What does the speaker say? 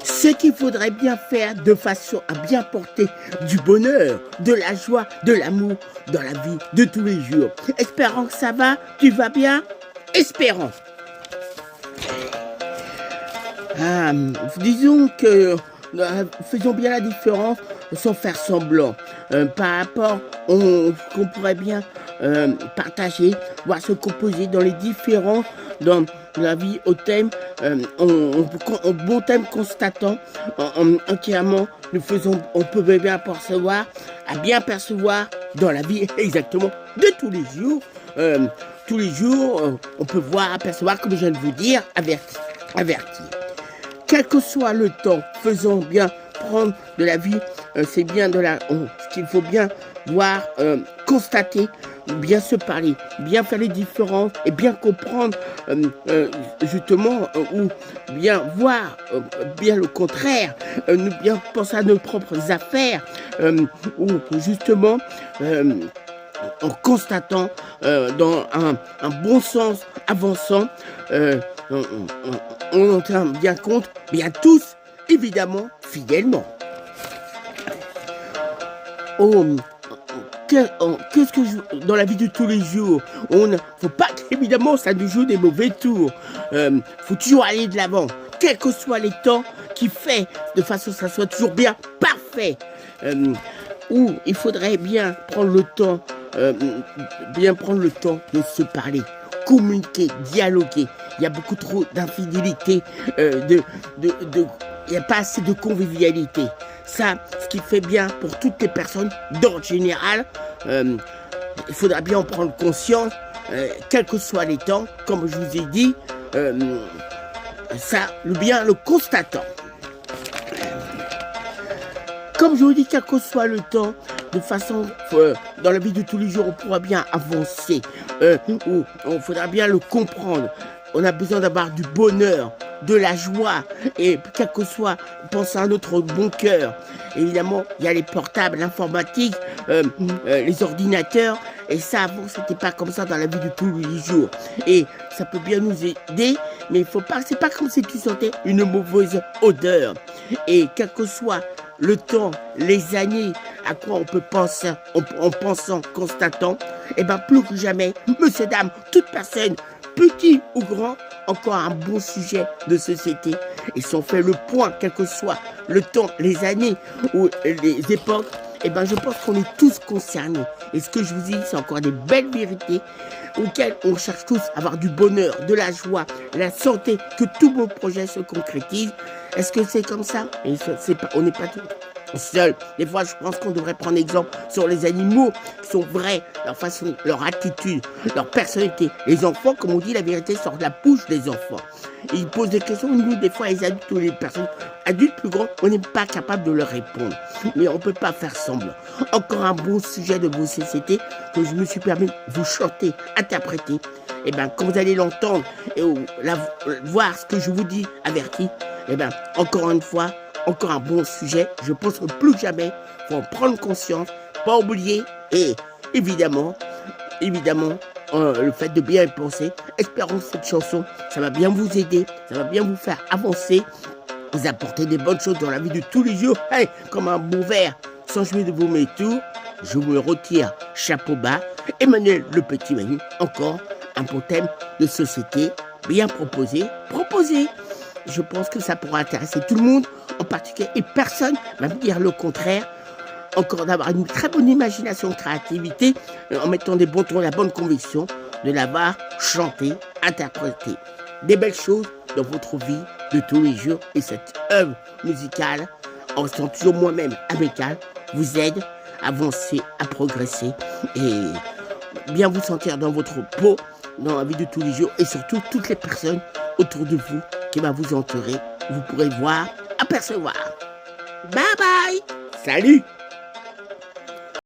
Ce qu'il faudrait bien faire de façon à bien porter du bonheur, de la joie, de l'amour dans la vie de tous les jours. Espérons que ça va, tu vas bien? Espérons. Disons que faisons bien la différence sans faire semblant. Par rapport qu'on pourrait bien partager, voir se composer dans les différents, dans la vie au thème, au bon thème constatant, entièrement, on peut bien percevoir, à bien percevoir dans la vie exactement de tous les jours. Tous les jours, on peut voir, apercevoir, comme je viens de vous dire, avertir. Quel que soit le temps, faisons bien prendre de la vie, c'est bien ce qu'il faut bien voir, constater, bien se parler, bien faire les différences et bien comprendre justement ou bien voir bien le contraire, bien penser à nos propres affaires ou justement en constatant dans un bon sens avançant, on en tient bien compte, bien tous, évidemment, fidèlement. Qu'est-ce que dans la vie de tous les jours, faut pas qu'évidemment ça nous joue des mauvais tours. Faut toujours aller de l'avant, quels que soient les temps qui fait, de façon que ça soit toujours bien parfait. Où il faudrait bien prendre le temps de se parler, communiquer, dialoguer. Il y a beaucoup trop d'infidélité, il n'y a pas assez de convivialité. Ça, ce qui fait bien pour toutes les personnes d'ordre général, il faudra bien en prendre conscience, quels que soient les temps, comme je vous ai dit, ça, le constatant. Comme je vous dis, quel que soit le temps, de façon, dans la vie de tous les jours, on pourra bien avancer, ou on faudra bien le comprendre. On a besoin d'avoir du bonheur, de la joie, et quel que soit, penser à notre bon cœur. Évidemment, il y a les portables, l'informatique, les ordinateurs, et ça, avant, c'était pas comme ça dans la vie de tous les jours. Et ça peut bien nous aider, mais c'est pas comme si tu sentais une mauvaise odeur. Et quel que soit le temps, les années, à quoi on peut penser, en pensant, constatant, et bien plus que jamais, monsieur, dame, toute personne, petit ou grand, encore un bon sujet de société. Et si on fait le point, quel que soit le temps, les années ou les époques, et ben je pense qu'on est tous concernés. Et ce que je vous dis, c'est encore des belles vérités auxquelles on cherche tous à avoir du bonheur, de la joie, la santé, que tous vos projets se concrétisent. Est-ce que c'est comme ça? Et on n'est pas tous seuls. Des fois, je pense qu'on devrait prendre exemple sur les animaux qui sont vrais, leur façon, leur attitude, leur personnalité. Les enfants, comme on dit, la vérité sort de la bouche des enfants. Et ils posent des questions, nous, des fois, les adultes ou les personnes adultes plus grands, on n'est pas capable de leur répondre. Mais on ne peut pas faire semblant. Encore un bon sujet de vos sociétés que je me suis permis de vous chanter, interpréter. Et bien, quand vous allez l'entendre et voir ce que je vous dis averti, et bien, encore une fois, encore un bon sujet. Je pense que plus que jamais, il faut en prendre conscience, pas oublier et évidemment, le fait de bien y penser. Espérons que cette chanson, ça va bien vous aider, ça va bien vous faire avancer, vous apporter des bonnes choses dans la vie de tous les jours. Hey, comme un bon verre, sans jouer de vos métaux, je me retire, chapeau bas. Emmanuel le Petit Manu, encore un bon thème de société, bien proposé. Je pense que ça pourra intéresser tout le monde, en particulier, et personne va me dire le contraire. Encore d'avoir une très bonne imagination, créativité, en mettant des bons tons, la bonne conviction, de l'avoir chanté, interprété. Des belles choses dans votre vie de tous les jours. Et cette œuvre musicale, en restant toujours moi-même amical, vous aide à avancer, à progresser et bien vous sentir dans votre peau, dans la vie de tous les jours. Et surtout, toutes les personnes autour de vous qui va vous entourer, vous pourrez voir, apercevoir. Bye bye. Salut.